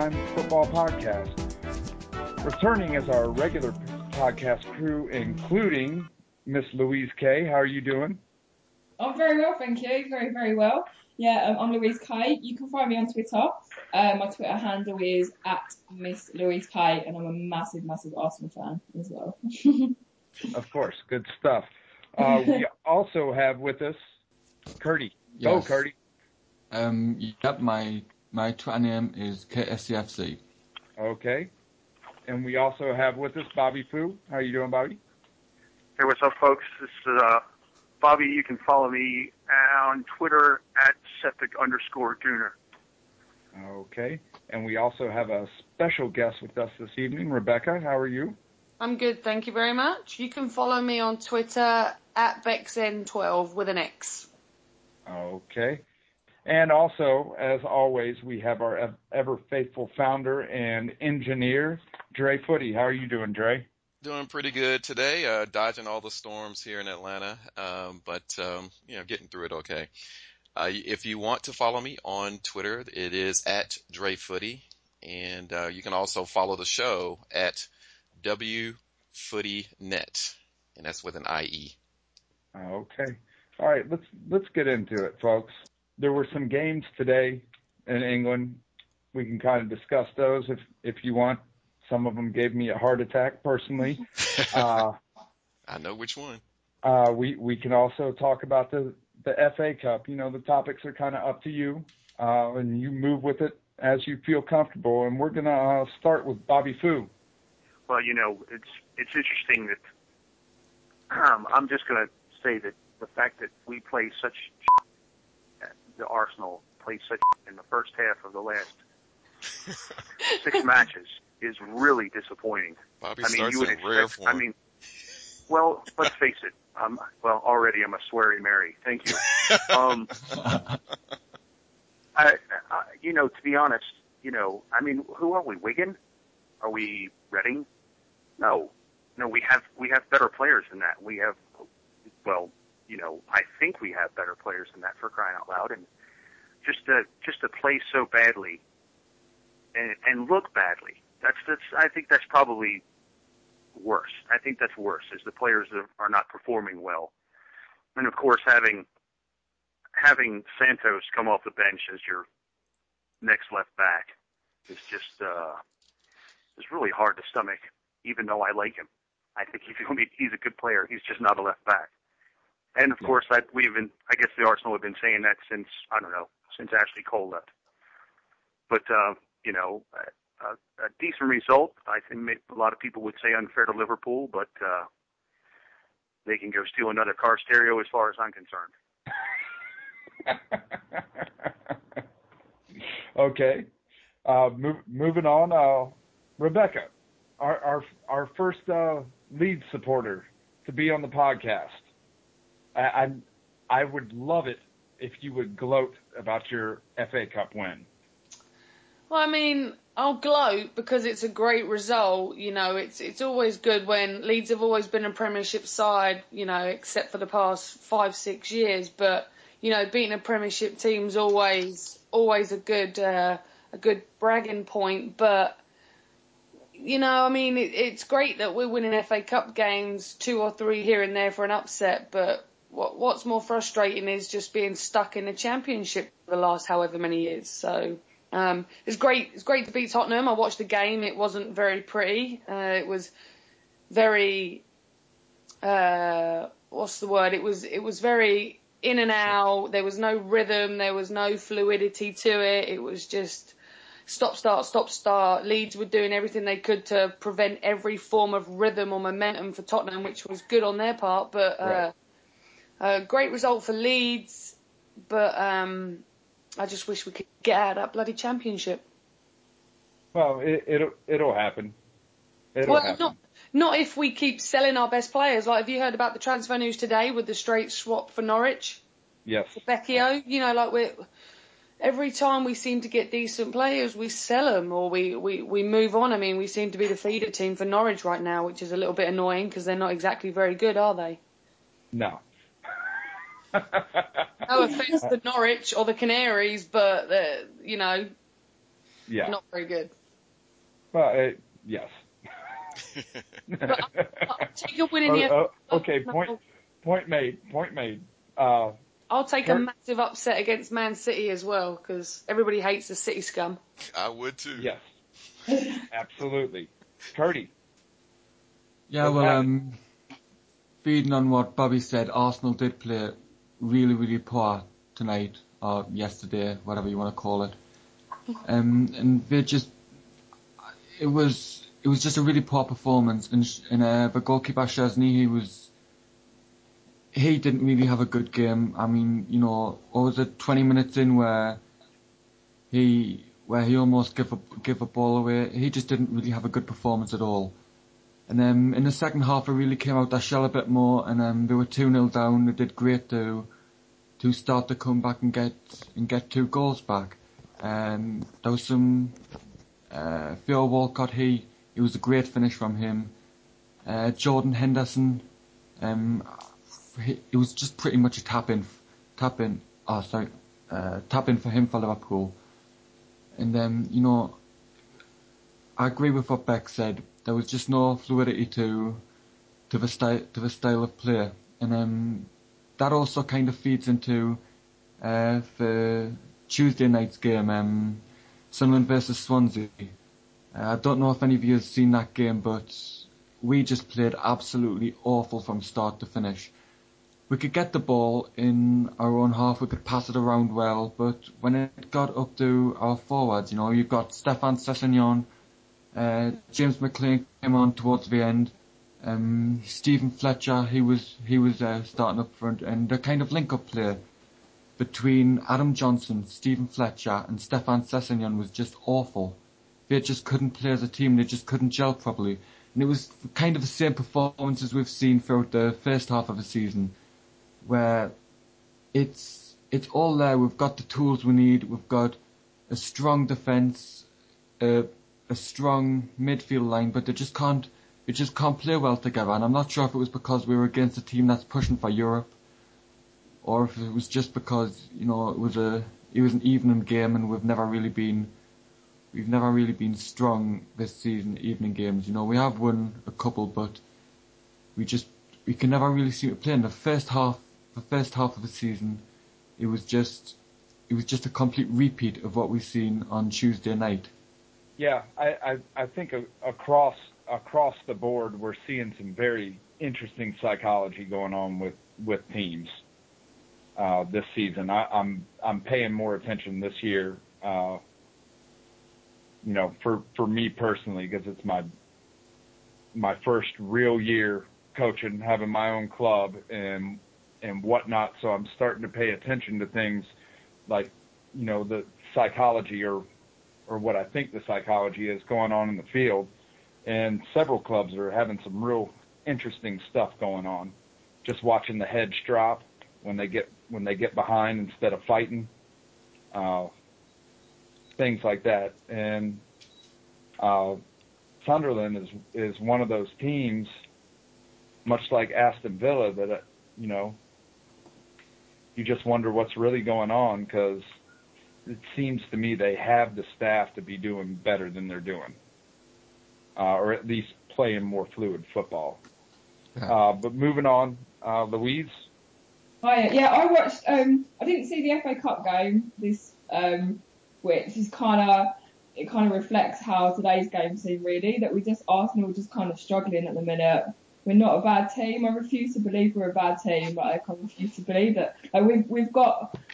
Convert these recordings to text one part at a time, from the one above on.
Time Football Podcast. Returning as our regular podcast crew, including Miss Louise K. How are you doing? I'm very well, thank you. Very, very well. Yeah, I'm Louise K. You can find me on Twitter. My Twitter handle is @Miss Louise K, and I'm a massive, massive Arsenal fan as well. Of course, good stuff. We also have with us Curdy. Yes. Go, Curdy. Yep, my Twitter name is KSCFC. Okay. And we also have with us Bobby Fu. How are you doing, Bobby? Hey, what's up, folks? This is Bobby. You can follow me on Twitter @septic_tuner. Okay. And we also have a special guest with us this evening. Rebecca, how are you? I'm good, thank you very much. You can follow me on Twitter @BexN12 with an X. Okay. And also, as always, we have our ever-faithful founder and engineer, Dre Footy. How are you doing, Dre? Doing pretty good today, dodging all the storms here in Atlanta, but getting through it okay. If you want to follow me on Twitter, it is @DreFooty, and you can also follow the show @WFootyNet, and that's with an IE. Okay. All right, let's get into it, folks. There were some games today in England. We can kind of discuss those if you want. Some of them gave me a heart attack personally. I know which one. We can also talk about the FA Cup. You know, the topics are kind of up to you, and you move with it as you feel comfortable. And we're gonna start with Bobby Fu. Well, it's interesting that I'm just going to say that the fact that we play such the Arsenal played such in the first half of the last 6 matches is really disappointing. Bobby starts in rare form. Well, let's face it. Already I'm a sweary Mary. Thank you. To be honest, who are we? Wigan? Are we Reading? No, we have better players than that. We have, I think we have better players than that, for crying out loud. And just to play so badly and look badly, I think that's probably worse. I think that's worse, is the players that are not performing well. And of course, having Santos come off the bench as your next left back is just it's really hard to stomach, even though I like him. I think he's a good player. He's just not a left back. And of course, I guess the Arsenal have been saying that since Ashley Cole left. But a decent result. I think a lot of people would say unfair to Liverpool, but they can go steal another car stereo as far as I'm concerned. Okay. Moving on. Rebecca, our first Leeds supporter to be on the podcast. I would love it if you would gloat about your FA Cup win. Well, I'll gloat because it's a great result. It's always good when Leeds have always been a Premiership side, except for the past 5-6 years. But, beating a Premiership team's always a good bragging point. But, it's great that we're winning FA Cup games, 2 or 3 here and there for an upset. But what's more frustrating is just being stuck in the Championship for the last however many years. So it's great. It's great to beat Tottenham. I watched the game. It wasn't very pretty. It was very what's the word? It was very in and out. There was no rhythm. There was no fluidity to it. It was just stop, start. Leeds were doing everything they could to prevent every form of rhythm or momentum for Tottenham, which was good on their part. But great result for Leeds. But I just wish we could get out of that bloody Championship. Well, it'll happen. It'll happen. Not if we keep selling our best players. Like, have you heard about the transfer news today with the straight swap for Norwich? Yes. For Becchio? Every time we seem to get decent players, we sell them or we move on. We seem to be the feeder team for Norwich right now, which is a little bit annoying because they're not exactly very good, are they? No. No offence to Norwich or the Canaries, but, not very good. Well, yes. I'll take a win in the Okay, point made. I'll take a massive upset against Man City as well, because everybody hates the City scum. I would too. Yes, absolutely. Curdy. Yeah, well, feeding on what Bobby said, Arsenal did play really, really poor tonight, or yesterday, whatever you want to call it. And it was just a really poor performance. And the goalkeeper Szczesny, he didn't really have a good game. I mean, what was it, 20 minutes in where he almost gave a ball away. He just didn't really have a good performance at all. And then in the second half, they really came out their shell a bit more, and they were 2-0 down. They did great to start to come back and get 2 goals back. There was some Theo Walcott. It was a great finish from him. Jordan Henderson. It was just pretty much a tap in for him for Liverpool. And then I agree with what Beck said. There was just no fluidity to the style of play, and that also kind of feeds into the Tuesday night's game, Sunderland versus Swansea. I don't know if any of you have seen that game, but we just played absolutely awful from start to finish. We could get the ball in our own half, we could pass it around well, but when it got up to our forwards, you've got Stefan Sessegnon, James McLean came on towards the end, Stephen Fletcher, he was starting up front, and the kind of link-up play between Adam Johnson, Stephen Fletcher, and Stefan Sessegnon was just awful. They just couldn't play as a team, they just couldn't gel properly. And it was kind of the same performances we've seen throughout the first half of the season, where it's all there. We've got the tools we need. We've got a strong defence, a strong midfield line, but they just can't play well together. And I'm not sure if it was because we were against a team that's pushing for Europe, or if it was just because it was an evening game, and we've never really been strong this season. Evening games, we have won a couple, but we can never really seem to play. In the first half of the season, it was just a complete repeat of what we've seen on Tuesday night. Yeah, I think across the board we're seeing some very interesting psychology going on with teams this season. I'm paying more attention this year, for me personally, because it's my first real year coaching, having my own club and whatnot. So I'm starting to pay attention to things like, the psychology or what I think the psychology is going on in the field. And several clubs are having some real interesting stuff going on. Just watching the heads drop when they get behind instead of fighting, things like that. And Sunderland is one of those teams, much like Aston Villa, that you just wonder what's really going on, because it seems to me they have the staff to be doing better than they're doing, or at least playing more fluid football. Yeah. But moving on, Louise. Hi, yeah, I watched. I didn't see the FA Cup game this, which is kind of reflects how today's game seemed, really. That Arsenal just kind of struggling at the minute. We're not a bad team. I refuse to believe we're a bad team, but I can't refuse to believe that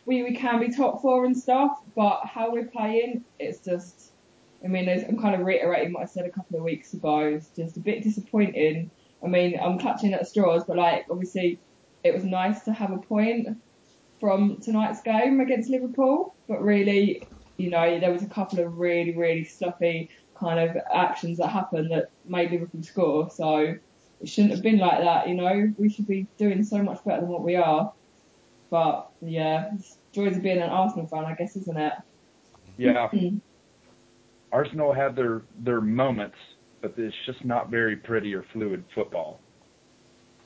we can be top 4 and stuff, but how we're playing, it's just, I'm kind of reiterating what I said a couple of weeks ago. It's just a bit disappointing. I'm clutching at straws, but obviously it was nice to have a point from tonight's game against Liverpool, but really, there was a couple of really, really sloppy kind of actions that happened that made Liverpool score, so it shouldn't have been like that, We should be doing so much better than what we are. But, yeah, it's joys of being an Arsenal fan, I guess, isn't it? Yeah. Arsenal had their moments, but it's just not very pretty or fluid football,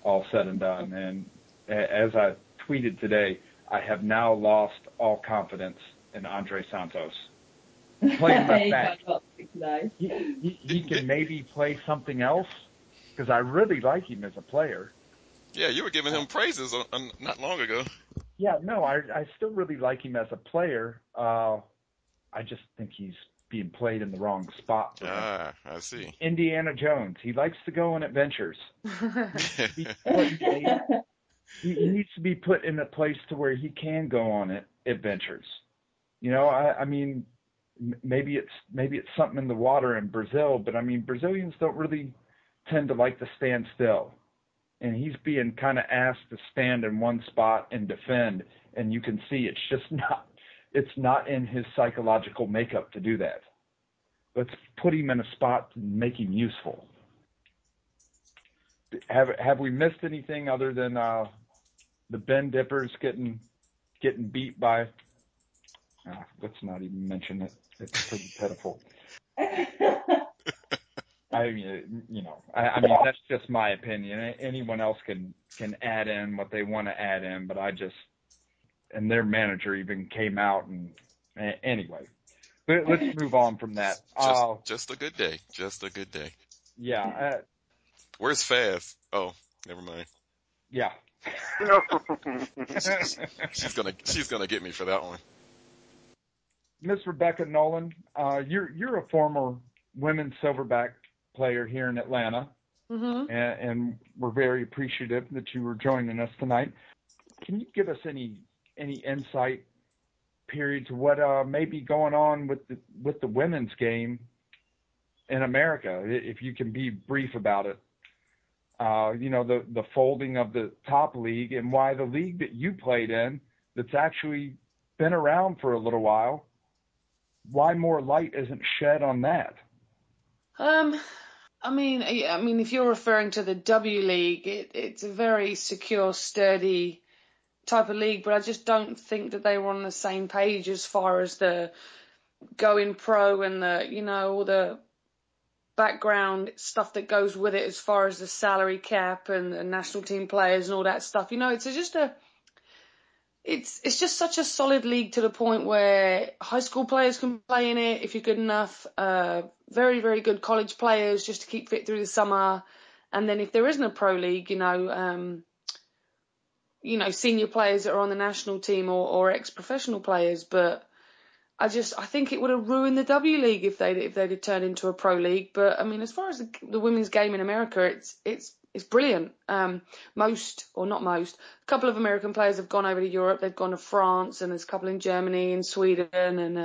all said and done. And as I tweeted today, I have now lost all confidence in Andre Santos. Playing left back. today. He can maybe play something else, because I really like him as a player. Yeah, you were giving him praises not long ago. Yeah, no, I still really like him as a player. I just think he's being played in the wrong spot for him. Ah, I see. Indiana Jones, he likes to go on adventures. He needs to be put in a place to where he can go on adventures. You know, I mean, maybe it's something in the water in Brazil, but I mean, Brazilians don't really tend to like to stand still. And he's being kind of asked to stand in one spot and defend, and you can see it's not in his psychological makeup to do that. Let's put him in a spot and make him useful. Have we missed anything other than the Ben Dippers getting beat by? Let's not even mention it. It's pretty pitiful. I mean, I mean that's just my opinion. Anyone else can add in what they want to add in, but and their manager even came out and anyway. Let's move on from that. Just a good day. Just a good day. Yeah. Where's Faz? Oh, never mind. Yeah. she's gonna get me for that one. Miss Rebecca Nolan, you're a former women's silverback player here in Atlanta, and we're very appreciative that you were joining us tonight. Can you give us any insight, period, to what may be going on with the women's game in America, if you can be brief about it? The folding of the top league and why the league that you played in, that's actually been around for a little while, why more light isn't shed on that? I mean, if you're referring to the W League, it's a very secure, sturdy type of league, but I just don't think that they were on the same page as far as the going pro and all the background stuff that goes with it as far as the salary cap and the national team players and all that stuff. It's just such a solid league to the point where high school players can play in it if you're good enough. Very, very good college players just to keep fit through the summer. And then if there isn't a pro league, senior players that are on the national team or ex-professional players. But I think it would have ruined the W League if they'd have turned into a pro league. But I mean, as far as the women's game in America, it's brilliant. A couple of American players have gone over to Europe. They've gone to France, and there's a couple in Germany and Sweden, and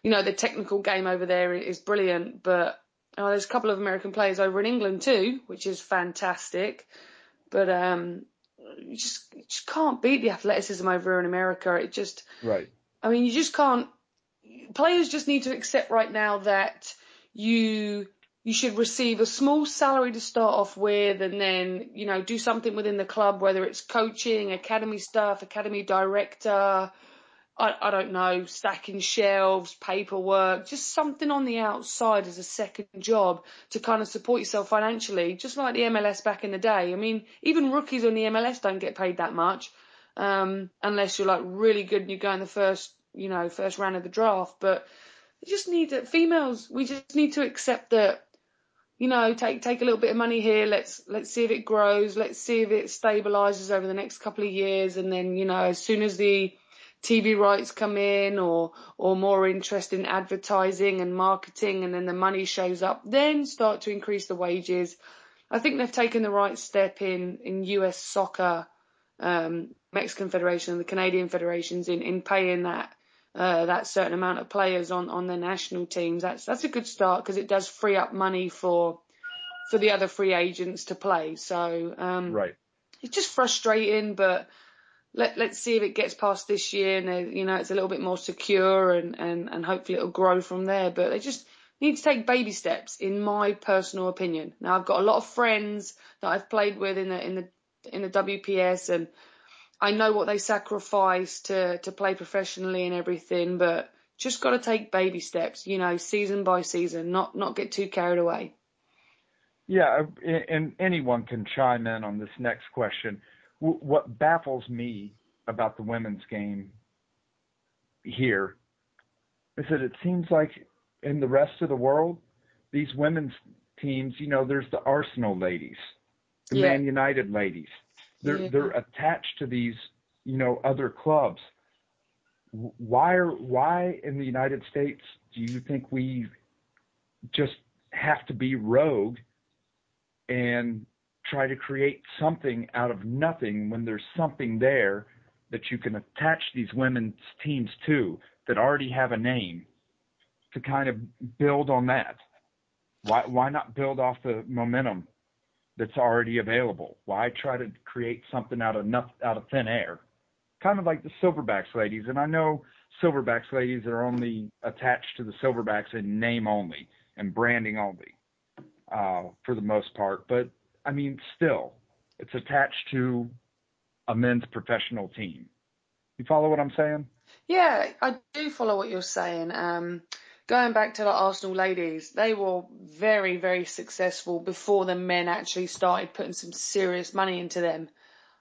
the technical game over there is brilliant. But there's a couple of American players over in England too, which is fantastic. But you just can't beat the athleticism over here in America. Right. I mean, you just can't. Players just need to accept right now that you should receive a small salary to start off with, and then, do something within the club, whether it's coaching, academy staff, academy director, I don't know, stacking shelves, paperwork, just something on the outside as a second job to kind of support yourself financially, just like the MLS back in the day. I mean, even rookies on the MLS don't get paid that much, unless you're like really good and you go in the first round of the draft. But we just need we just need to accept that, take a little bit of money here. Let's see if it grows. Let's see if it stabilizes over the next couple of years. And then, as soon as the TV rights come in or more interest in advertising and marketing, and then the money shows up, then start to increase the wages. I think they've taken the right step in US soccer, Mexican Federation and the Canadian federations in paying that certain amount of players on their national teams. That's a good start, because it does free up money for the other free agents to play. So right. It's just frustrating, but let's see if it gets past this year and it's a little bit more secure and hopefully it'll grow from there. But they just need to take baby steps, in my personal opinion. Now, I've got a lot of friends that I've played with in the WPS, and I know what they sacrifice to play professionally and everything, but just got to take baby steps, season by season, not get too carried away. Yeah, and anyone can chime in on this next question. What baffles me about the women's game here is that it seems like in the rest of the world, these women's teams, there's the Arsenal ladies, the Yeah. Man United ladies. They're attached to these, other clubs. Why in the United States do you think we just have to be rogue and try to create something out of nothing when there's something there that you can attach these women's teams to that already have a name to kind of build on that? Why not build off the momentum that's already available? Why try to create something out of thin air? Kind of like the Silverbacks ladies, and I know Silverbacks ladies are only attached to the Silverbacks in name only and branding only, for the most part. But I mean, still, it's attached to a men's professional team. You follow what I'm saying? Yeah, I do follow what you're saying. Going back to the Arsenal ladies, they were very, very successful before the men actually started putting some serious money into them.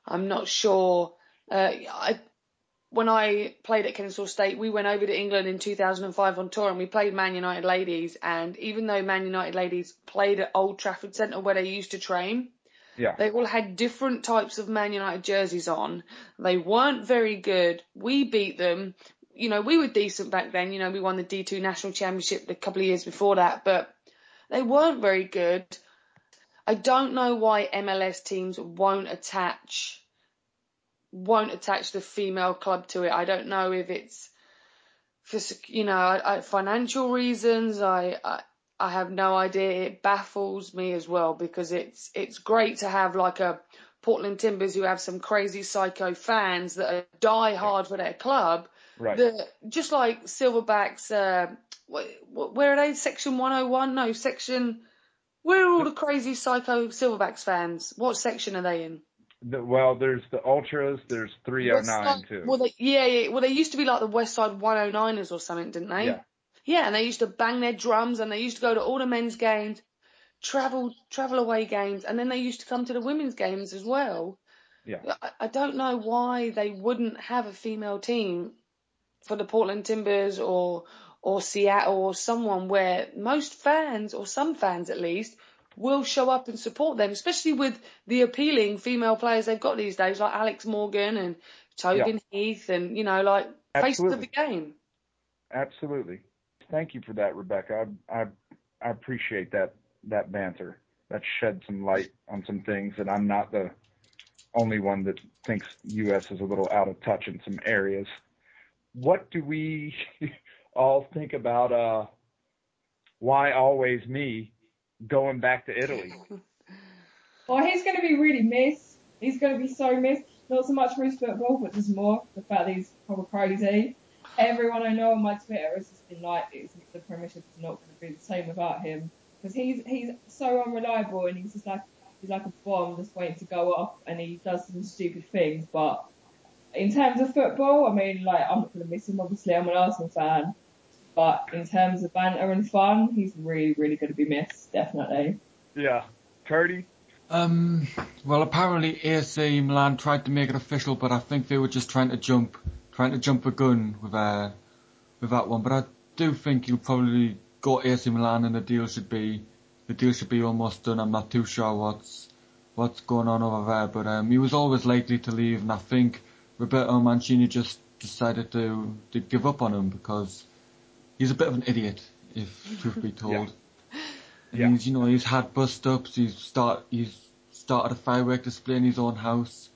I'm not sure. When I played at Kennesaw State, we went over to England in 2005 on tour and we played Man United ladies. And even though Man United ladies played at Old Trafford Centre where they used to train, they all had different types of Man United jerseys on. They weren't very good. We beat them. We were decent back then. We won the D2 National Championship a couple of years before that, but they weren't very good. I don't know why MLS teams won't attach the female club to it. I don't know if it's for, financial reasons. I have no idea. It baffles me as well because it's great to have like a Portland Timbers who have some crazy psycho fans that are die hard for their club. Right. Just like Silverbacks, where are they? Section 101? No, where are all the crazy psycho Silverbacks fans? What section are they in? There's the Ultras, there's 309 too. Well, they used to be like the West Side 109ers or something, didn't they? Yeah. Yeah, and they used to bang their drums and they used to go to all the men's games, travel away games, and then they used to come to the women's games as well. Yeah. I don't know why they wouldn't have a female team for the Portland Timbers or Seattle or someone where most fans, or some fans at least, will show up and support them, especially with the appealing female players they've got these days, like Alex Morgan and Tobin Heath and, faces of the game. Absolutely. Thank you for that, Rebecca. I appreciate that banter. That shed some light on some things, and I'm not the only one that thinks U.S. is a little out of touch in some areas. What do we all think about why always me going back to Italy? Well, he's going to be really missed. He's going to be so missed. Not so much for his football, but just more the fact that he's proper crazy. Everyone I know on my Twitter has just been like, the Premiership is not going to be the same without him. Because he's so unreliable and he's like a bomb just waiting to go off, and he does some stupid things. But in terms of football, I mean, like, I'm not going to miss him, obviously. I'm an Arsenal fan. But in terms of banter and fun, he's really, really going to be missed, definitely. Yeah. Curdy? Well, apparently AC Milan tried to make it official, but I think they were just trying to jump the gun with that one. But I do think he'll probably go AC Milan, and the deal should be almost done. I'm not too sure what's going on over there, but he was always likely to leave, and I think Roberto Mancini just decided to give up on him because he's a bit of an idiot, if truth be told. And he's had bust ups. He's started a firework display in his own house.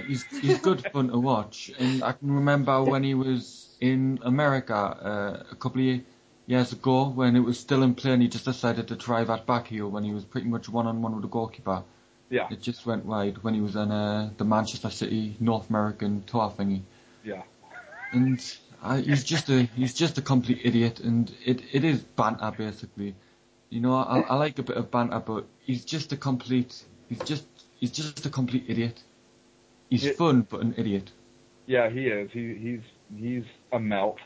He's good fun to watch. And I can remember when he was in America a couple of years ago, when it was still in play, and he just decided to try that back heel when he was pretty much one-on-one with the goalkeeper. Yeah. It just went wide when he was on the Manchester City North American tour thingy. Yeah. And he's just a complete idiot, and it is banter basically. I like a bit of banter, but he's just a complete idiot. He's fun, but an idiot. Yeah, he is. He's a melt.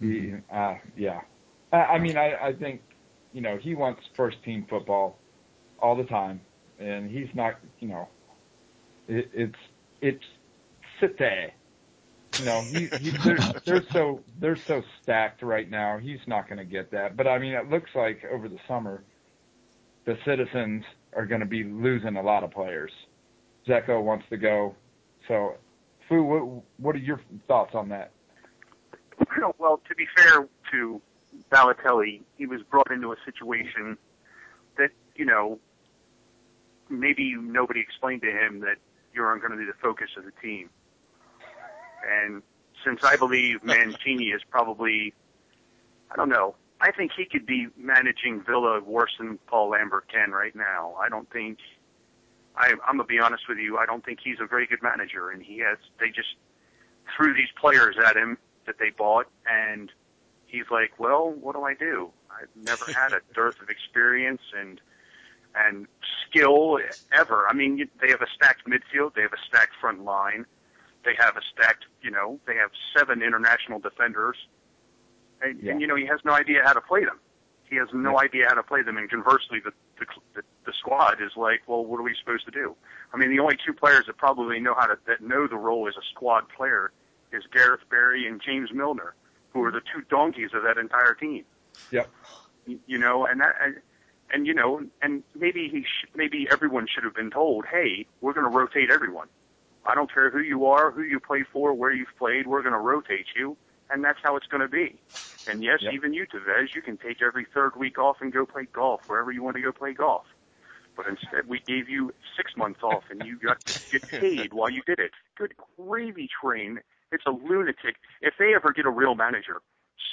Yeah. I mean, I think, he wants first team football all the time, and he's not, it's City. No, they're so stacked right now. He's not going to get that. But I mean, it looks like over the summer, the Citizens are going to be losing a lot of players. Zeko wants to go. So, Fu, what are your thoughts on that? Well, to be fair to Balotelli, he was brought into a situation that, maybe nobody explained to him that you're going to be the focus of the team. And since I believe Mancini is probably, I don't know, I think he could be managing Villa worse than Paul Lambert can right now. I'm going to be honest with you, I don't think he's a very good manager. And they just threw these players at him that they bought, and he's like, well, what do I do? I've never had a dearth of experience and skill ever. I mean, they have a stacked midfield, they have a stacked front line, they have a stacked, they have 7 international defenders, and he has no idea how to play them. He has no idea how to play them, and conversely, the squad is like, well, what are we supposed to do? I mean, the only 2 players that probably that know the role as a squad player is Gareth Barry and James Milner, who are the 2 donkeys of that entire team. Yep. And maybe everyone should have been told, hey, we're going to rotate everyone. I don't care who you are, who you play for, where you've played, we're going to rotate you, and that's how it's going to be. And yes, even you, Tevez, you can take every 3rd week off and go play golf wherever you want to go play golf. But instead, we gave you 6 months off, and you got to get paid while you did it. Good gravy train. It's a lunatic. If they ever get a real manager,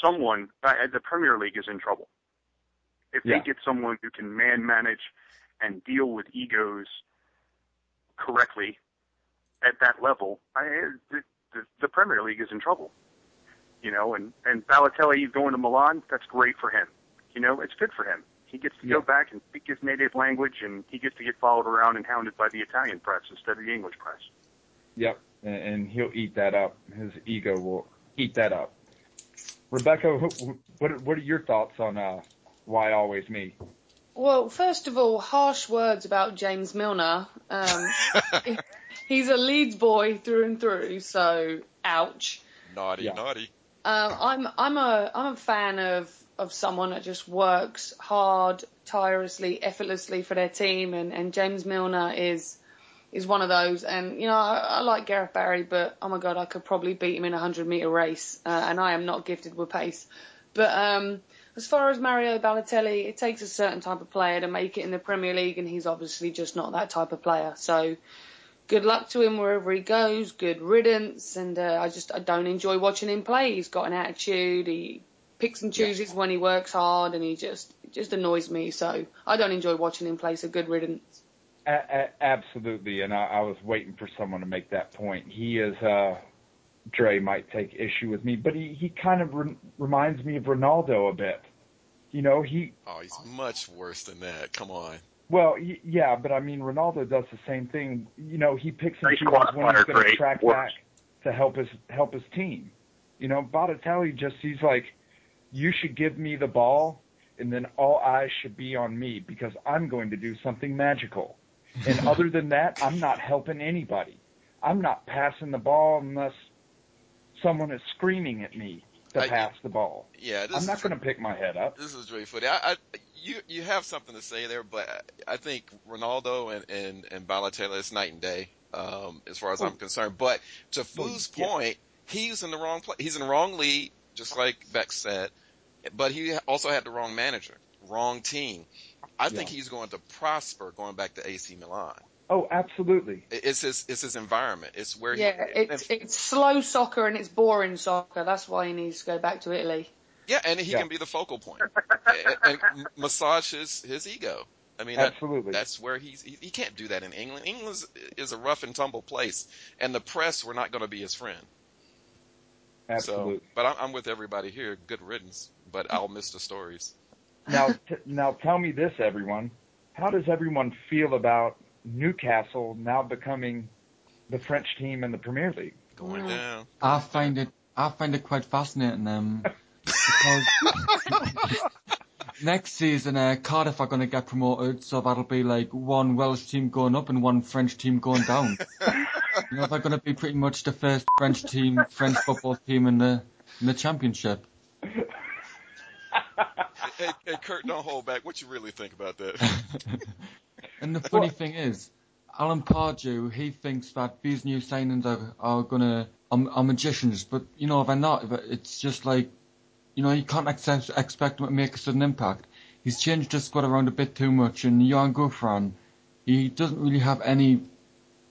someone at the Premier League is in trouble. If they get someone who can manage and deal with egos correctly at that level, the Premier League is in trouble. And Balotelli going to Milan, that's great for him. It's good for him. He gets to go back and speak his native language, and he gets to get followed around and hounded by the Italian press instead of the English press. Yep, and he'll eat that up. His ego will eat that up. Rebecca, what are your thoughts on why always me? Well, first of all, harsh words about James Milner. He's a Leeds boy through and through, so ouch. Naughty. I'm a fan of someone that just works hard, tirelessly, effortlessly for their team, and James Milner is one of those. And I like Gareth Barry, but oh my god, I could probably beat him in a 100-meter race, and I am not gifted with pace. But as far as Mario Balotelli, it takes a certain type of player to make it in the Premier League, and he's obviously just not that type of player. So good luck to him wherever he goes. Good riddance. And I don't enjoy watching him play. He's got an attitude. He picks and chooses when he works hard, and it just annoys me. So I don't enjoy watching him play. So good riddance. Absolutely. And I was waiting for someone to make that point. He is. Dre might take issue with me, but he kind of reminds me of Ronaldo a bit. He's much worse than that. Come on. Well, yeah, but I mean, Ronaldo does the same thing. He picks and chooses when he's going to track back to help his team. Balotelli he's like, you should give me the ball, and then all eyes should be on me because I'm going to do something magical. And other than that, I'm not helping anybody. I'm not passing the ball unless someone is screaming at me to pass the ball. Yeah, I'm not going to pick my head up. This is Dre Footy. You have something to say there, but I think Ronaldo and Balotelli is night and day as far as I'm concerned. But to Fu's point, he's in the wrong place. He's in the wrong league, just like Beck said. But he also had the wrong manager, wrong team. I think he's going to prosper going back to AC Milan. Oh, absolutely. It's his environment. It's where it's slow soccer and it's boring soccer. That's why he needs to go back to Italy. Yeah, and he can be the focal point and massage his ego. I mean, absolutely. That's where he can't do that in England. England is a rough and tumble place, and the press were not going to be his friend. Absolutely. So, but I'm with everybody here. Good riddance, but I'll miss the stories. Now tell me this, everyone. How does everyone feel about Newcastle now becoming the French team in the Premier League? Going down. I find it quite fascinating because next season Cardiff are going to get promoted, so that'll be like one Welsh team going up and one French team going down. You know, they're going to be pretty much the first French football team in the championship. Hey, Kurt, don't hold back. What you really think about that? And the funny thing is, Alan Pardew, he thinks that these new signings are magicians, but you know they're not. It's just like, you know, you can't expect him to make a sudden impact. He's changed his squad around a bit too much, and Johan Gouffran, he doesn't really have any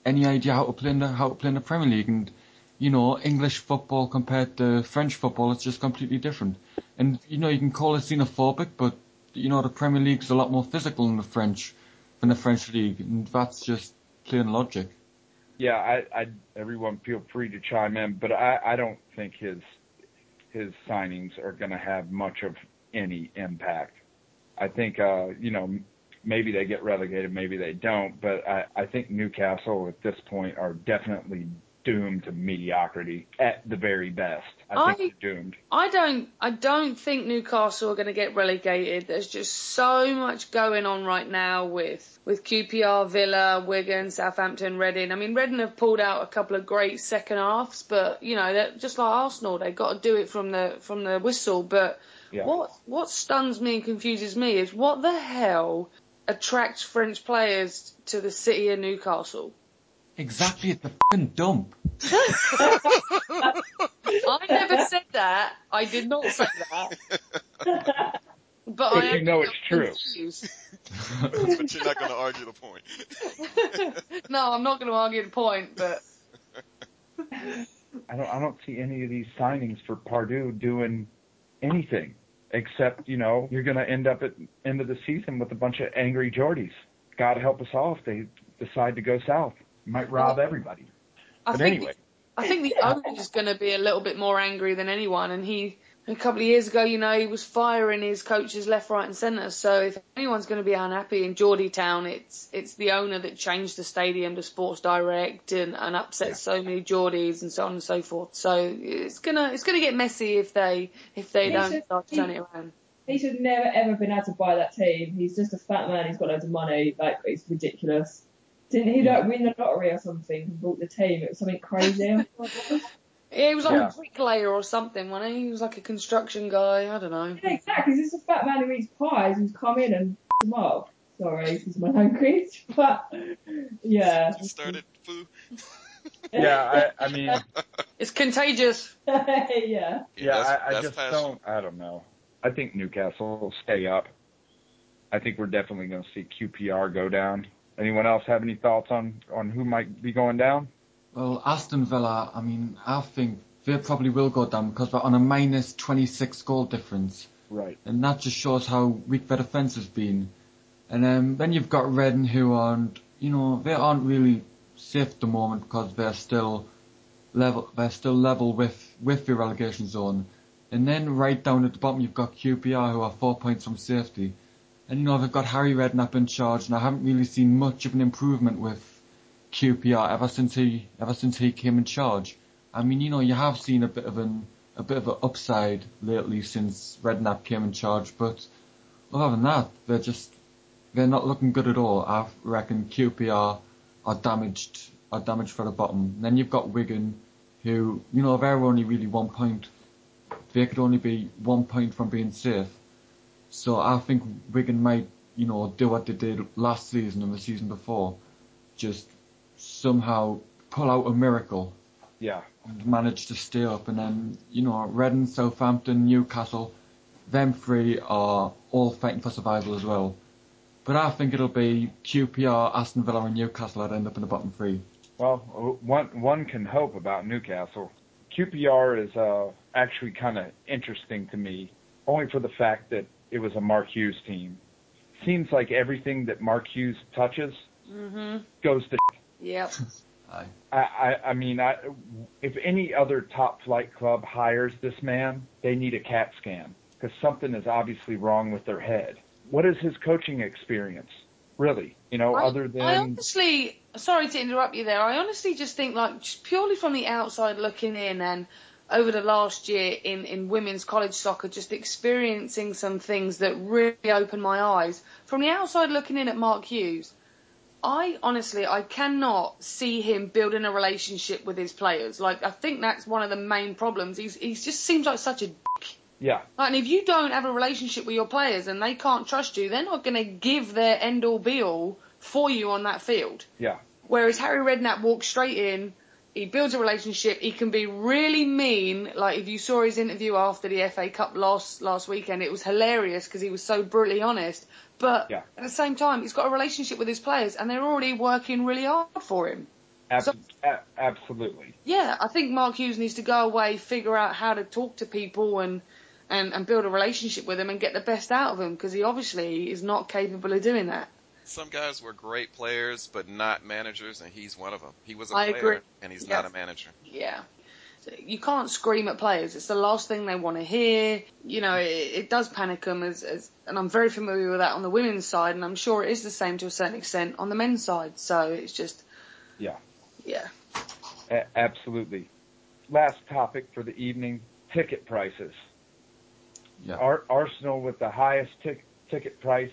idea how to play in the Premier League, and you know, English football compared to French football, it's just completely different. And you know, you can call it xenophobic, but you know, the Premier League's a lot more physical than the French league, and that's just plain logic. Yeah, everyone feel free to chime in, but I don't think his signings are going to have much of any impact. I think, you know, maybe they get relegated, maybe they don't, but I think Newcastle at this point are definitely doomed to mediocrity at the very best. I think they're doomed. I don't think Newcastle are going to get relegated. There's just so much going on right now with QPR, Villa, Wigan, Southampton, Reading. I mean, Reading have pulled out a couple of great second halves, but you know, they're just like Arsenal, they've got to do it from the whistle. But yeah. What stuns me and confuses me is what the hell attracts French players to the city of Newcastle. Exactly, it's a f***ing dump. I never said that. I did not say that. But you know it's true. But you're not going to argue the point. No, I'm not going to argue the point, but I don't see any of these signings for Pardew doing anything except, you know, you're going to end up at end of the season with a bunch of angry Geordies. God help us all if they decide to go south. Might rob everybody. I think the owner is going to be a little bit more angry than anyone. And a couple of years ago, you know, he was firing his coaches left, right, and centre. So if anyone's going to be unhappy in Geordie Town, it's the owner that changed the stadium to Sports Direct and upset so many Geordies and so on and so forth. So it's gonna get messy if they don't start to turn it around. He should never ever been able to buy that team. He's just a fat man. He's got loads of money. Like, it's ridiculous. Didn't he like win the lottery or something and bought the team? It was something crazy. Yeah, he was like a bricklayer or something, wasn't he? He was like a construction guy. I don't know. Yeah, exactly. He's just a fat man who eats pies who's come in and them up. Sorry, this is my language, but yeah. You started, Foo? Yeah, I mean, it's contagious. Yeah. Yeah, I just don't. I don't know. I think Newcastle will stay up. I think we're definitely going to see QPR go down. Anyone else have any thoughts on who might be going down? Well, Aston Villa, I mean, I think they probably will go down because they're on a minus 26 goal difference. Right. And that just shows how weak their defence has been. And then you've got Reading, who aren't, you know, they aren't really safe at the moment because they're still level with the relegation zone. And then right down at the bottom you've got QPR, who are 4 points from safety. And you know, they've got Harry Redknapp in charge, and I haven't really seen much of an improvement with QPR ever since he came in charge. I mean, you know, you have seen a bit of an upside lately since Redknapp came in charge, but other than that, they're not looking good at all. I reckon QPR are damaged for the bottom. And then you've got Wigan, who, you know, they're only really 1 point. They could only be 1 point from being safe. So I think Wigan might, you know, do what they did last season and the season before. Just somehow pull out a miracle. Yeah. And manage to stay up. And then, you know, Reading, Southampton, Newcastle, them three are all fighting for survival as well. But I think it'll be QPR, Aston Villa and Newcastle that end up in the bottom three. Well, one can hope about Newcastle. QPR is actually kind of interesting to me, only for the fact that it was a Mark Hughes team. Seems like everything that Mark Hughes touches goes to Yep. I mean, if any other top flight club hires this man, they need a CAT scan because something is obviously wrong with their head. What is his coaching experience, really? You know, other than... I honestly, sorry to interrupt you there, I honestly just think, like, just purely from the outside looking in and over the last year in women's college soccer, just experiencing some things that really opened my eyes. From the outside looking in at Mark Hughes, I honestly, I cannot see him building a relationship with his players. Like, I think that's one of the main problems. He just seems like such a dick. Yeah. Like, and if you don't have a relationship with your players and they can't trust you, they're not going to give their end-all be-all for you on that field. Yeah. Whereas Harry Redknapp walks straight in, he builds a relationship, he can be really mean. Like, if you saw his interview after the FA Cup loss last weekend, it was hilarious because he was so brutally honest. But Yeah. at the same time, he's got a relationship with his players and they're already working really hard for him. Absolutely. Yeah, I think Mark Hughes needs to go away, figure out how to talk to people and build a relationship with them and get the best out of them, because he obviously is not capable of doing that. Some guys were great players, but not managers, and he's one of them. He was a I player, agree. and he's Yeah. not a manager. Yeah. You can't scream at players. It's the last thing they want to hear. You know, it does panic them, and I'm very familiar with that on the women's side, and I'm sure it is the same to a certain extent on the men's side. So it's just... Yeah. Yeah. Absolutely. Last topic for the evening, ticket prices. Yeah. Arsenal with the highest ticket price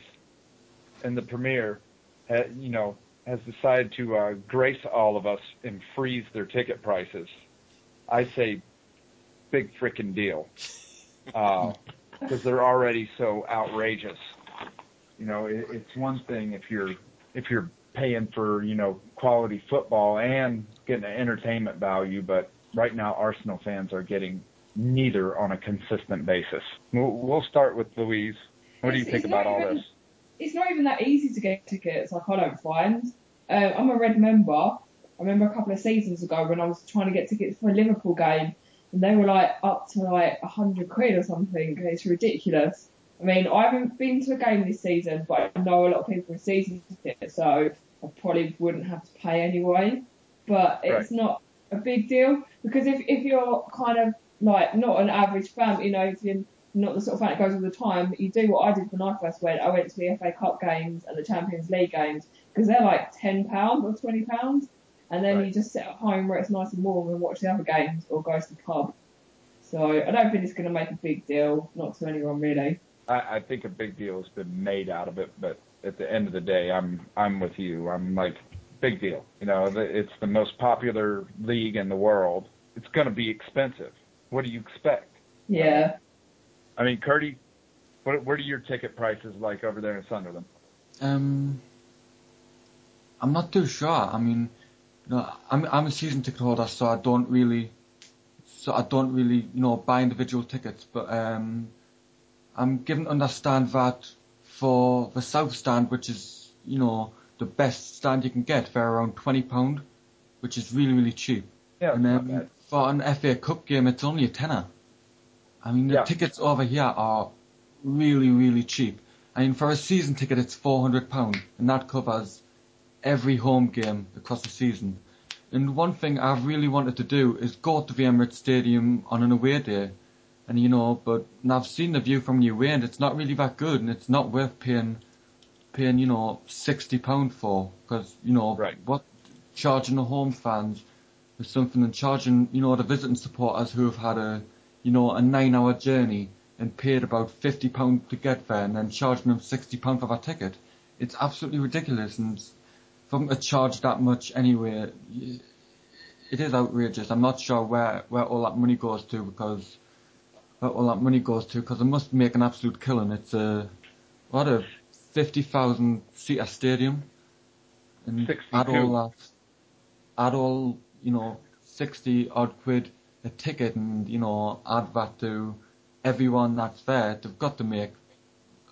in the Premier, has decided to grace all of us and freeze their ticket prices. I say big frickin' deal, because they're already so outrageous. You know, it's one thing if you're paying for, quality football and getting an entertainment value, but right now Arsenal fans are getting neither on a consistent basis. We'll start with Louise. What do you think about all this? It's not even that easy to get tickets, like I don't find. I'm a Red member. I remember a couple of seasons ago when I was trying to get tickets for a Liverpool game, and they were like up to like £100 or something. It's ridiculous. I mean, I haven't been to a game this season, but I know a lot of people with season tickets, so I probably wouldn't have to pay anyway. But it's not a big deal, because if you're kind of like not an average fan, if you're not the sort of fan that goes all the time, you do what I did when I first went. I went to the FA Cup games and the Champions League games, because they're like £10 or £20, and then you just sit at home where it's nice and warm and watch the other games or go to the pub. So I don't think it's going to make a big deal, not to anyone really. I think a big deal has been made out of it, but at the end of the day, I'm with you. I'm like, big deal. It's the most popular league in the world. It's going to be expensive. What do you expect? Yeah. I mean, Curdy, what are your ticket prices like over there in Sunderland? I'm not too sure. I mean, I'm a season ticket holder, so I don't really, buy individual tickets. But I'm given to understand that for the South Stand, which is, the best stand you can get, they're around £20, which is really, really cheap. Yeah, and not bad. For an FA Cup game, it's only a tenner. I mean, the tickets over here are really, really cheap. I mean, for a season ticket, it's £400, and that covers every home game across the season. And one thing I really wanted to do is go to the Emirates Stadium on an away day, and but I've seen the view from the away, and it's not really that good, and it's not worth paying £60 for, because what charging the home fans is something, and charging the visiting supporters who have had a 9-hour journey and paid about £50 to get there, and then charging them £60 for that ticket. It's absolutely ridiculous, and for them to charge that much anyway, it is outrageous. I'm not sure where all that money goes to, because it must make an absolute killing. It's a 50,000 seater stadium, and 62. add all 60 odd quid a ticket, and add that to everyone that's there. They've got to make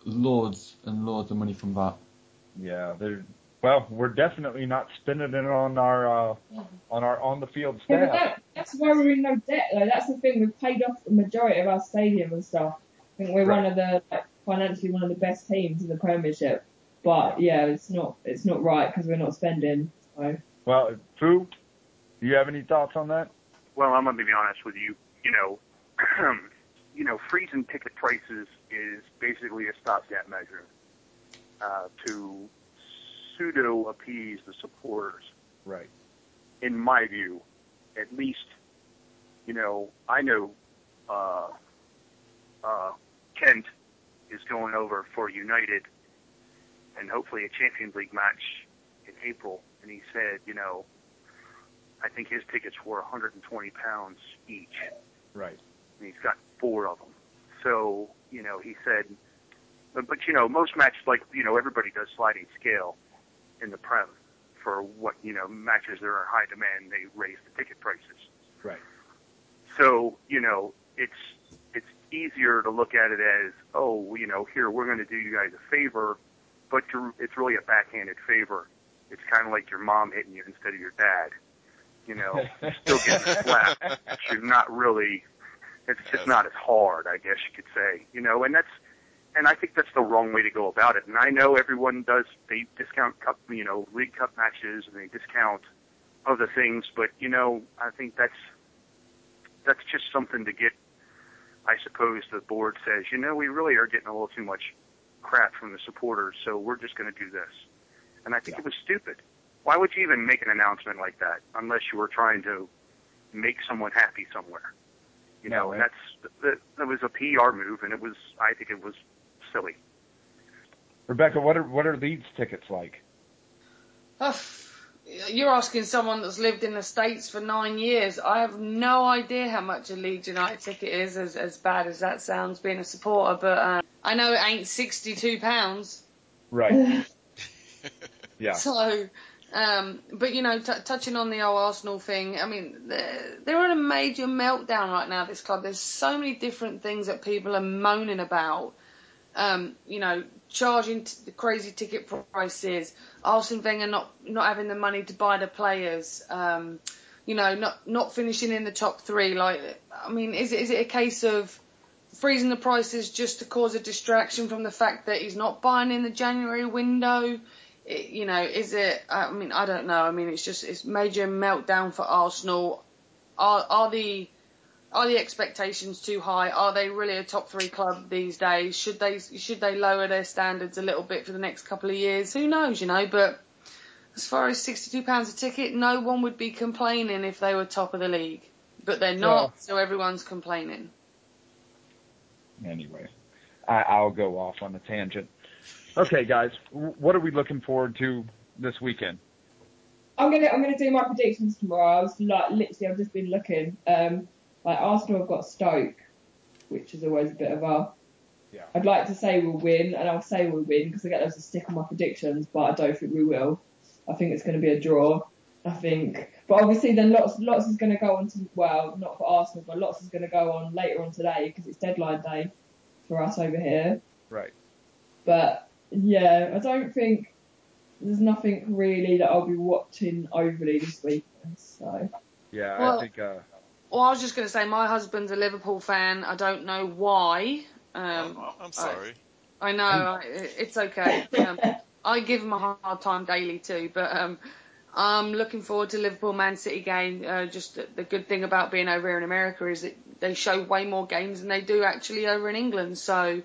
loads and loads of money from that. Yeah, we're definitely not spending it on our on the field staff. Yeah, but that's why we're in no debt though. That's the thing. We've paid off the majority of our stadium and stuff. I think we're one of the financially one of the best teams in the Premiership. But it's not right because we're not spending. So. Well, Fu, do you have any thoughts on that? Well, I'm going to be honest with you. Freezing ticket prices is basically a stopgap measure to pseudo appease the supporters. Right. In my view, at least, I know Kent is going over for United, and hopefully a Champions League match in April, and he said, I think his tickets were 120 pounds each. Right. And he's got 4 of them. So, he said, but most matches, like, everybody does sliding scale in the Prem for what, matches that are in high demand, they raise the ticket prices. Right. So, it's easier to look at it as, here, we're going to do you guys a favor, but it's really a backhanded favor. It's kind of like your mom hitting you instead of your dad. You're still getting slapped, but you're not really, it's just not as hard, I guess you could say. And I think that's the wrong way to go about it. And I know everyone they discount cup, League Cup matches, and they discount other things, but, I think that's just something to get, I suppose the board says, we really are getting a little too much crap from the supporters, so we're just going to do this. And I think it was stupid. Why would you even make an announcement like that unless you were trying to make someone happy somewhere? And that was a PR move, and I think it was silly. Rebecca, what are Leeds tickets like? You're asking someone that's lived in the States for 9 years. I have no idea how much a Leeds United ticket is, as bad as that sounds, being a supporter, but I know it ain't £62. Right. Yeah. So, but, touching on the old Arsenal thing, I mean, they're in a major meltdown right now, this club. There's so many different things that people are moaning about. Charging the crazy ticket prices, Arsene Wenger not having the money to buy the players, not finishing in the top 3. Like, I mean, is it a case of freezing the prices just to cause a distraction from the fact that he's not buying in the January window? Is it? I mean, I don't know. I mean, it's major meltdown for Arsenal. Are the expectations too high? Are they really a top 3 club these days? Should they lower their standards a little bit for the next couple of years? Who knows, But as far as £62 a ticket, no one would be complaining if they were top of the league. But they're not, so everyone's complaining. Anyway, I'll go off on a tangent. Okay, guys, what are we looking forward to this weekend? I'm gonna do my predictions tomorrow. I was literally, I've just been looking. Arsenal have got Stoke, which is always a bit of a. Yeah. I'd like to say we'll win, and I'll say we'll win because I get loads of stick on my predictions, but I don't think we will. I think it's going to be a draw. I think, but obviously then lots is going to go on to, well, not for Arsenal, but lots is going to go on later on today because it's deadline day for us over here. Right. But yeah, I don't think there's nothing really that I'll be watching overly this weekend. So. Yeah, Well, I think. Well, I was just going to say, my husband's a Liverpool fan. I don't know why. I'm sorry. I know, it's okay. I give him a hard time daily too, but I'm looking forward to Liverpool Man City game. Just the good thing about being over here in America is that they show way more games than they do actually over in England. So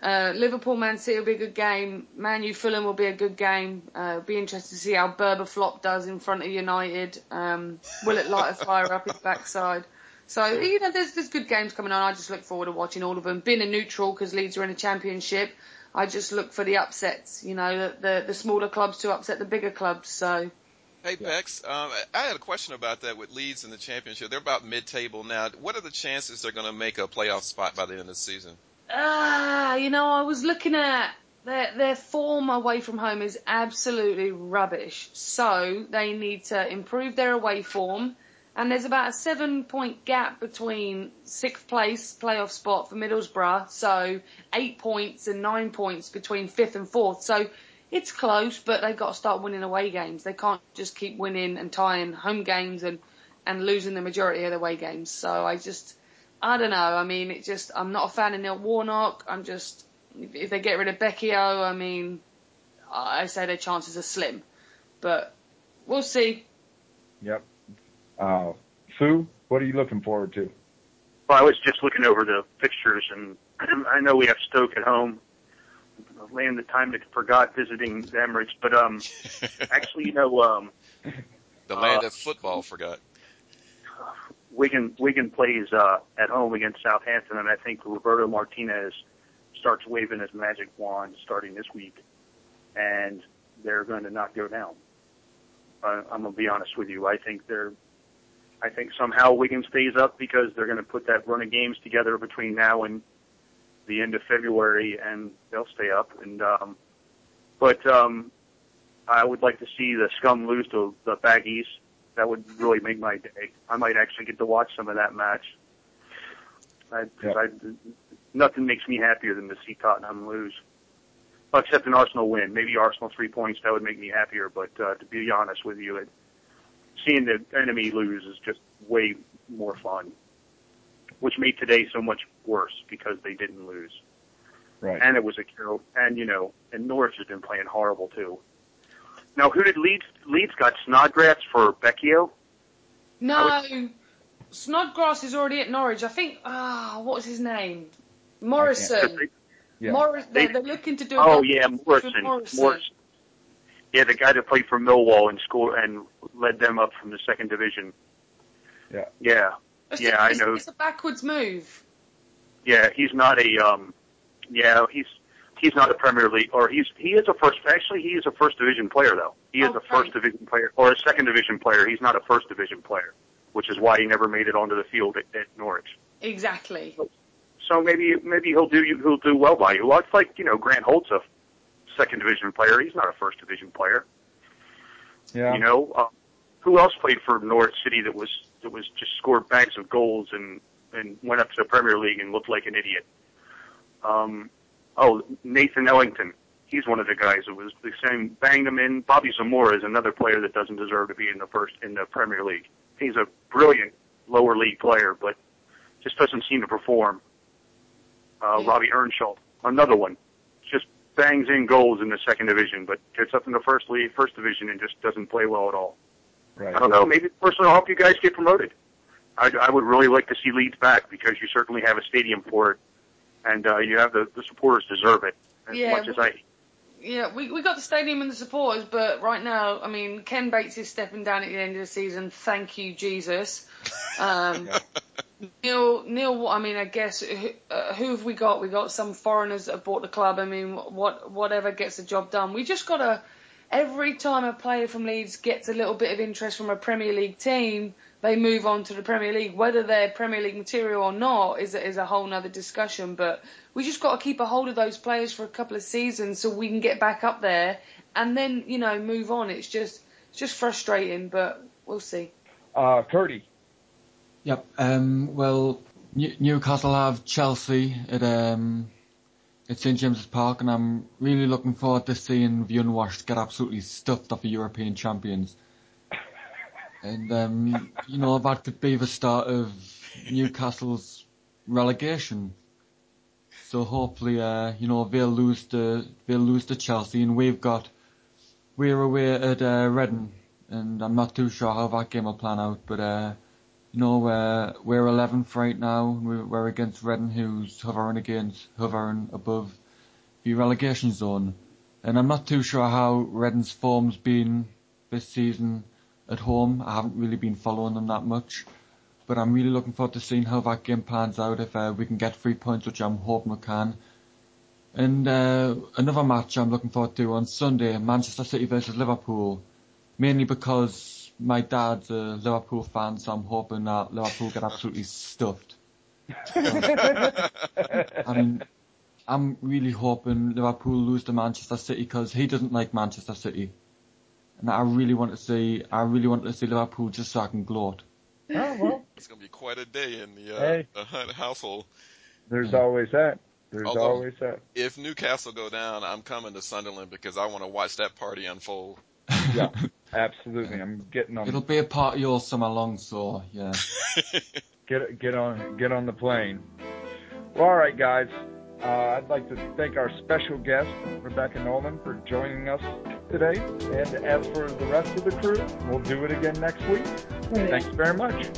Liverpool Man City will be a good game. Man U Fulham will be a good game. Be interested to see how Berber Flop does in front of United. Will it light a fire up his backside? So, there's good games coming on. I just look forward to watching all of them. Being a neutral because Leeds are in a championship, I just look for the upsets, the smaller clubs to upset the bigger clubs. So. Hey, Bex, I had a question about that with Leeds in the championship. They're about mid-table now. What are the chances they're going to make a playoff spot by the end of the season? I was looking at their form away from home is absolutely rubbish. So they need to improve their away form. And there's about a 7-point gap between 6th place playoff spot for Middlesbrough. So 8 points and 9 points between 5th and 4th. So it's close, but they've got to start winning away games. They can't just keep winning and tying home games and losing the majority of the away games. So I don't know. I mean, I'm not a fan of Neil Warnock. If they get rid of Becchio, I mean, I say their chances are slim. But we'll see. Yep. Fu, what are you looking forward to? Well, I was just looking over the fixtures, and I know we have Stoke at home. Land the time that forgot visiting the Emirates, but actually, the land of football forgot. Wigan plays at home against Southampton, and I think Roberto Martinez starts waving his magic wand starting this week. And they're going to not go down. I'm going to be honest with you. I think somehow Wigan stays up because they're going to put that run of games together between now and the end of February, and they'll stay up. And but I would like to see the Scum lose to the Baggies. That would really make my day. I might actually get to watch some of that match. Nothing makes me happier than to see Tottenham lose. Except an Arsenal win. Maybe Arsenal 3 points, that would make me happier. But to be honest with you, seeing the enemy lose is just way more fun. Which made today so much worse because they didn't lose. Right. And it was a Carol. And, and Norwich has been playing horrible, too. Now, who did Leeds? Leeds got Snodgrass for Becchio? No, Snodgrass is already at Norwich. I think, what was his name? Morrison. Yeah. They're looking to do. Morrison. Yeah, the guy that played for Millwall and scored and led them up from the second division. Yeah. I know. It's a backwards move. Yeah, he's not a. He's not a Premier League, or he is a first. Actually, he is a first division player though. He is a first division player or a second division player. He's not a first division player, which is why he never made it onto the field at Norwich. Exactly. So maybe he'll do well by you. Well, it's like Grant Holt's a second division player. He's not a first division player. Yeah. Who else played for Norwich City that was just scored bags of goals and went up to the Premier League and looked like an idiot? Nathan Ellington. He's one of the guys that was the same. Banged him in. Bobby Zamora is another player that doesn't deserve to be in the Premier League. He's a brilliant lower league player, but just doesn't seem to perform. Robbie Earnshaw, another one, just bangs in goals in the second division, but gets up in the first division, and just doesn't play well at all. Right. I don't know. Maybe personally, I'll help you guys get promoted. I would really like to see Leeds back because you certainly have a stadium for it, and you have the supporters deserve it as much as I. Yeah, we got the stadium and the supporters, but right now, I mean, Ken Bates is stepping down at the end of the season. Thank you, Jesus. Neil, I mean, I guess, who have we got? We got some foreigners that have bought the club. I mean, whatever gets the job done. We just got to, every time a player from Leeds gets a little bit of interest from a Premier League team, they move on to the Premier League. Whether they're Premier League material or not is a whole nother discussion, but we just got to keep a hold of those players for a couple of seasons so we can get back up there and then, move on. It's just frustrating, but we'll see. Curdy. Yep. Well, Newcastle have Chelsea at St James's Park, and I'm really looking forward to seeing the unwashed get absolutely stuffed off the European champions. And that could be the start of Newcastle's relegation. So hopefully, they'll lose to Chelsea, and we're away at Reading, and I'm not too sure how that game will plan out, but we're 11th right now. We're against Reading, who's hovering above the relegation zone. And I'm not too sure how Reading's form's been this season at home. I haven't really been following them that much. But I'm really looking forward to seeing how that game pans out, if we can get 3 points, which I'm hoping we can. And another match I'm looking forward to on Sunday, Manchester City versus Liverpool. Mainly because my dad's a Liverpool fan, so I'm hoping that Liverpool get absolutely stuffed. I mean, I'm really hoping Liverpool lose to Manchester City because he doesn't like Manchester City, and I really want to see Liverpool just so I can gloat. Oh well, it's gonna be quite a day in the Hunt household. There's always that. If Newcastle go down, I'm coming to Sunderland because I want to watch that party unfold. Yeah, absolutely. I'm getting on. It'll be a party all summer long, so yeah. Get on the plane. Well, all right, guys. I'd like to thank our special guest, Rebecca Nolan, for joining us today. And as for the rest of the crew, we'll do it again next week. Brilliant. Thanks very much.